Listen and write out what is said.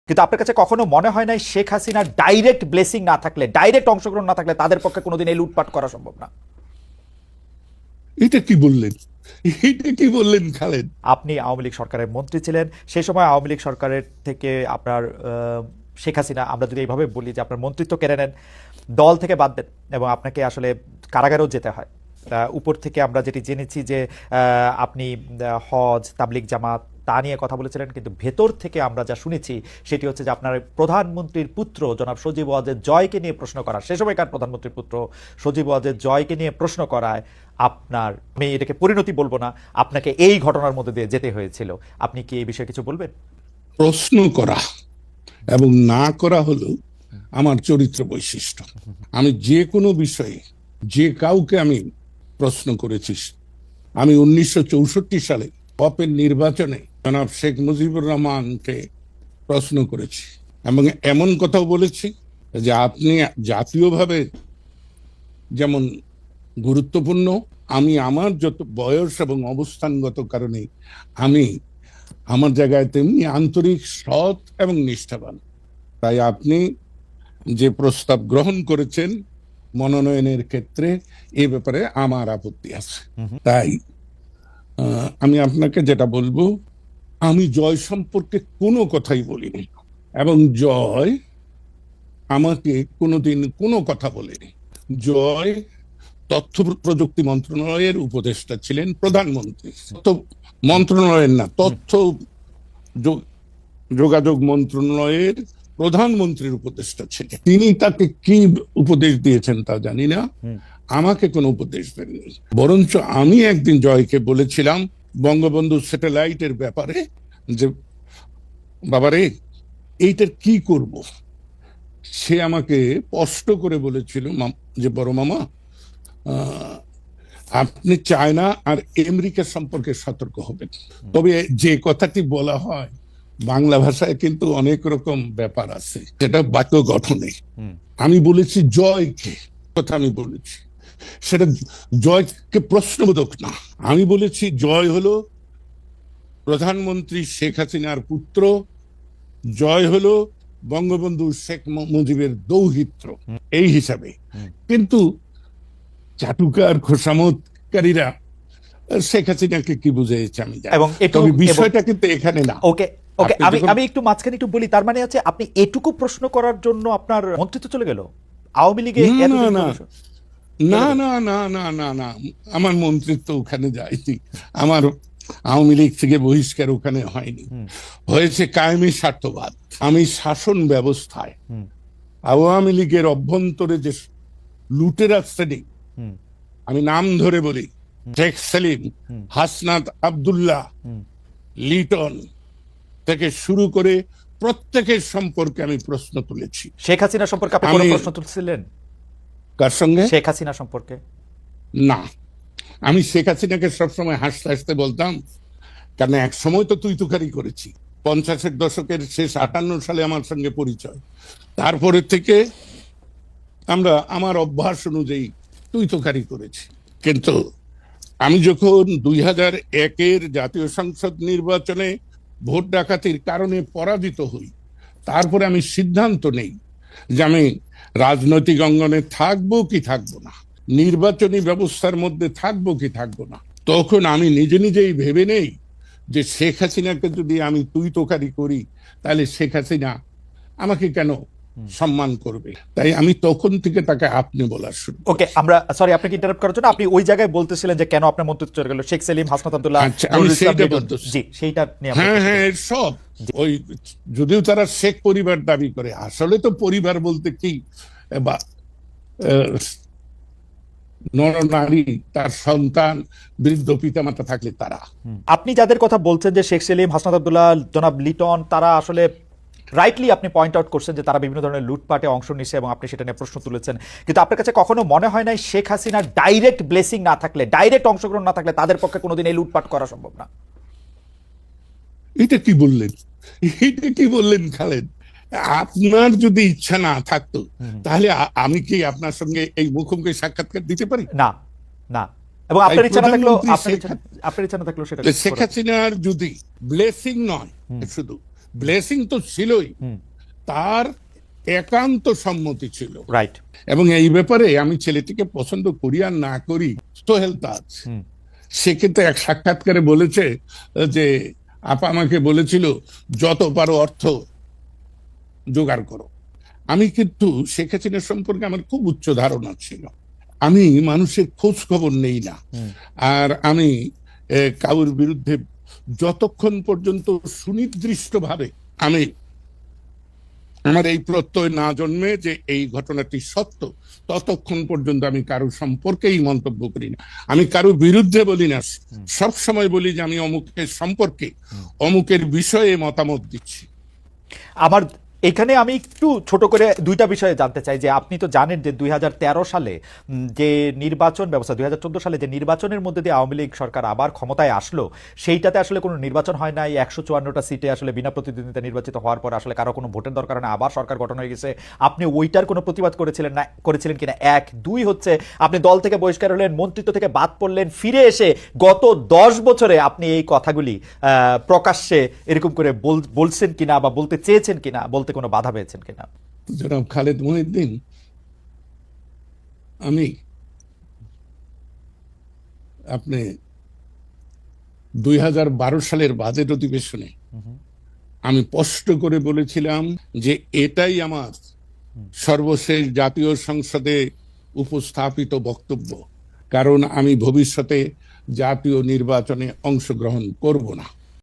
কিন্তু আপনার কাছে কখনো মনে হয় নাই শেখ হাসিনার ডাইরেক্ট ব্লেসিং না থাকলে, ডাইরেক্ট অংশগ্রহণ না থাকলে তাদের পক্ষে কোনোদিন এই লুটপাট করা সম্ভব না? এটা কি বললেন? এটা কি বললেন খালেদ? আপনি আওয়ামী লীগ সরকারের মন্ত্রী ছিলেন, সেই সময় আওয়ামী লীগ সরকারের থেকে আপনার শেখ হাসিনা, আমরা যদি এইভাবে বলি যে আপনার মন্ত্রিত্ব কেড়ে নেন, দল থেকে বাদ দেন এবং আপনাকে আসলে কারাগারেও যেতে হয়। উপর থেকে আমরা যেটি জেনেছি যে আপনি হজ, তাবলিগ জামাত তা নিয়ে কথা বলেছিলেন, কিন্তু ভেতর থেকে আমরা যা শুনেছি সেটি হচ্ছে যে আপনার প্রধানমন্ত্রীর পুত্র জনাব সজীব ওয়াজেদ জয়কে নিয়ে প্রশ্ন করা, সে সময়কার প্রধানমন্ত্রীর পুত্র সজীব ওয়াজেদ জয়কে নিয়ে প্রশ্ন করায় আপনার, আমি এটাকে পরিণতি বলবো না, আপনাকে এই ঘটনার মধ্যে দিয়ে যেতে হয়েছিল। আপনি কি এই বিষয়ে কিছু বলবেন? প্রশ্ন করা এবং না করা হলো আমার চরিত্র বৈশিষ্ট্য। আমি যে কোনো বিষয়ে যে কাউকে আমি প্রশ্ন করেছি। আমি 1964 সালে অপের নির্বাচনে জনাব শেখ মুজিবুর রহমানকে প্রশ্ন করেছি এবং এমন কথাও বলেছি যে আপনি জাতীয়ভাবে যেমন গুরুত্বপূর্ণ, আমি আমার যত বয়স এবং অবস্থানগত কারণে আমি আমার জায়গায় তেমনি আন্তরিক, সৎ এবং নিষ্ঠাবান। তাই আপনি যে প্রস্তাব গ্রহণ করেছেন মনোনয়নের ক্ষেত্রে, এ ব্যাপারে আমার আপত্তি আছে। তাই আমি আপনাকে যেটা বলবো, আমি জয় সম্পর্কে কোনো কথাই বলিনি এবং জয় আমাকে কোনোদিন কোনো কথা বলেনি। জয় তথ্য প্রযুক্তি মন্ত্রণালয়ের উপদেষ্টা ছিলেন, প্রধানমন্ত্রী তথ্য মন্ত্রণালয়ের না, তথ্য যোগাযোগ মন্ত্রণালয়ের প্রধানমন্ত্রীর উপদেষ্টা ছিলেন। তিনি তাকে কি উপদেশ দিয়েছেন তা জানি না, আমাকে কোনো উপদেশ দেননি। বরঞ্চ আমি একদিন জয়কে বলেছিলাম বঙ্গবন্ধু স্যাটেলাইটের ব্যাপারে যে বাবারে এইটার কি করব। সে আমাকে স্পষ্ট করে বলেছিল যে বড় মামা, আপনি চায়না আর আমেরিকা সম্পর্কে সতর্ক হবেন। তবে যে কথাটি বলা হয় বাংলা ভাষায় কিন্তু অনেক রকম ব্যাপার আছে, সেটা বাক্য গঠনে। আমি বলেছি জয়কে, কথা আমি বলেছি সেটা জয়কে প্রশ্নবোধক না। আমি বলেছি জয় হলো প্রধানমন্ত্রী শেখ হাসিনার পুত্র, জয় হলো বঙ্গবন্ধু শেখ মুজিবের দৌহিত্র, এই হিসাবে। কিন্তু চাটুকার খোসামতকারীরা শেখ হাসিনাকে কি বুঝাইছে আমি জানি, এবং তবে বিষয়টা কিন্তু এখানে না। ওকে ওকে, আমি একটু মাঝখানে একটু বলি। তার মানে আছে আপনি এটুকু প্রশ্ন করার জন্য আপনার মন্ত্রিত্ব চলে গেল আওয়ামী লীগে? না না না না না না, আমার মন্ত্রিত্ব ওখানে যায়নি, আমার আওয়ামী লীগ থেকে বহিষ্কার ওখানে হয়নি, হয়েছে কায়েমি স্বার্থবাদ। আমি শাসন ব্যবস্থায় আওয়ামী লীগের অভ্যন্তরে যে লুটেরা শ্রেণী, আমি নাম ধরে বলি, শেখ সেলিম, হাসনাত আব্দুল্লাহ, লিটন থেকে শুরু করে প্রত্যেকের সম্পর্কে আমি প্রশ্ন তুলেছি। শেখ হাসিনা সম্পর্কে আপনি কোনো প্রশ্ন তুলছিলেন? কার সঙ্গে? শেখ হাসিনা সম্পর্কে না, আমি শেখ হাসিনাকে সবসময় হাসতে হাসতে বলতাম, কারণ এক সময় তো তুই তুকারি করেছি। 50-এর দশকের শেষ 58 সালে আমার সঙ্গে পরিচয়, তারপরে থেকে আমরা আমার অভ্যাস অনুযায়ী তুই তুকারি করেছি। কিন্তু আমি যখন 2001-এর জাতীয় সংসদ নির্বাচনে ভোট ডাকাতির কারণে পরাজিত হই, তারপরে আমি সিদ্ধান্ত নেই যে আমি রাজনৈতিক অঙ্গনে থাকবো কি থাকবো না, নির্বাচনী ব্যবস্থার মধ্যে থাকবো কি থাকবো না। তখন আমি নিজে নিজেই ভেবে নেই যে শেখ হাসিনাকে যদি আমি তুই তোকারি করি তাহলে শেখ হাসিনা আমাকে কেন সম্মান করবে। তাই আমি তখন থেকে তাকে আপনি বলার শুরু। ওকে, আমরা সরি আপনাকে ইন্টারাপ্ট করার জন্য। আপনি ওই জায়গায় বলতেছিলেন যে কেন আপনার মন্ত্রিত্ব চলে গেল, শেখ সেলিম, হাসনাত আব্দুল্লাহ, আমি সেইটা বলতেছি। জি, সেইটা নিয়ে। হ্যাঁ হ্যাঁ, সব ওই, যদিও তারা শেখ পরিবার দাবি করে, আসলে তো পরিবার বলতে কি বা নরনারী, তার সন্তান, বৃদ্ধ পিতামাতা থাকলে তারা। আপনি যাদের কথা বলছেন যে শেখ সেলিম, হাসনাত আব্দুল্লাহ, জনাব লিটন, তারা আসলে রাইটলি আপনি পয়েন্ট আউট করছেন যে তারা বিভিন্ন ধরনের লুটপাটে অংশ নিচ্ছে এবং আপনি সেটা নিয়ে প্রশ্ন তুলেছেন। কিন্তু আপনার কাছে কখনো মনে হয় নাই শেখ হাসিনার ডাইরেক্ট ব্লেসিং না থাকলে, ডাইরেক্ট অংশগ্রহণ না থাকলে তাদের পক্ষে কোনোদিন এই লুটপাট করা সম্ভব না? এটা কি বললেন? এটা কি বললেন খালেদ? আপনার যদি ইচ্ছা না থাকতো তাহলে আমি কি আপনার সঙ্গে এই মুখোমুখি সাক্ষাৎকার দিতে পারি? না না, এবং আপনার ইচ্ছা না থাকলেও, আপনার ইচ্ছা না থাকলেও সেটা শেখ হাসিনার যদি ব্লেসিং নয়, শুধু ব্লেসিং তো ছিলই, তার একান্ত সম্মতি ছিল। রাইট। এবং এই ব্যাপারে আমি ছেলেটিকে পছন্দ করি আর না করি সোহেল তাজ, সে কিন্তু এক সাক্ষাৎকারে বলেছে যে আপা আমাকে বলেছিল যত পারো অর্থ জোগাড় করো। আমি কিন্তু শেখ হাসিনা সম্পর্কে আমার খুব উচ্চ ধারণা ছিল। আমি মানুষের খোঁজ খবর নেই না, আর আমি কারোর বিরুদ্ধে যতক্ষণ পর্যন্ত সুনির্দিষ্টভাবে আমি আমার এই প্রত্যয় না জন্মে যে এই ঘটনাটি সত্য, ততক্ষণ পর্যন্ত আমি কারো সম্পর্কেই মন্তব্য করি না। আমি কারো বিরুদ্ধে বলি না, সব সময় বলি যে আমি অমুকের সম্পর্কে অমুকের বিষয়ে মতামত দিচ্ছি। আমার এখানে আমি একটু ছোট করে দুইটা বিষয়ে জানতে চাই যে আপনি তো জানেন যে 2013 সালে যে নির্বাচন ব্যবস্থা, 2014 সালে যে নির্বাচনের মধ্যে দিয়ে আওয়ামী লীগ সরকার আবার ক্ষমতায় আসলো, সেইটাতে আসলে কোনো নির্বাচন হয় নাই। 154টা সিটে আসলে বিনা প্রতিদ্বন্দ্বিতা নির্বাচিত হওয়ার পর আসলে কারো কোনো ভোটের দরকার না, আবার সরকার গঠন হয়ে গেছে। আপনি ওইটার কোনো প্রতিবাদ করেছিলেন কিনা? এক। দুই হচ্ছে আপনি দল থেকে বহিষ্কার হলেন, মন্ত্রিত্ব থেকে বাদ পড়লেন, ফিরে এসে গত 10 বছরে আপনি এই কথাগুলি প্রকাশ্যে এরকম করে বলছেন কিনা বা বলতে চেয়েছেন কিনা, বলতে কোনো বাধা পেয়েছেন কিনা? জনাব খালেদ মহিউদ্দিন, আমি আপনি 2012 সালের বাজেট অধিবেশনে আমি স্পষ্ট করে বলেছিলাম যে এটাই আমার সর্বশেষ জাতীয় সংসদে উপস্থাপিত বক্তব্য, কারণ আমি ভবিষ্যতে জাতীয় নির্বাচনে অংশগ্রহণ করব না।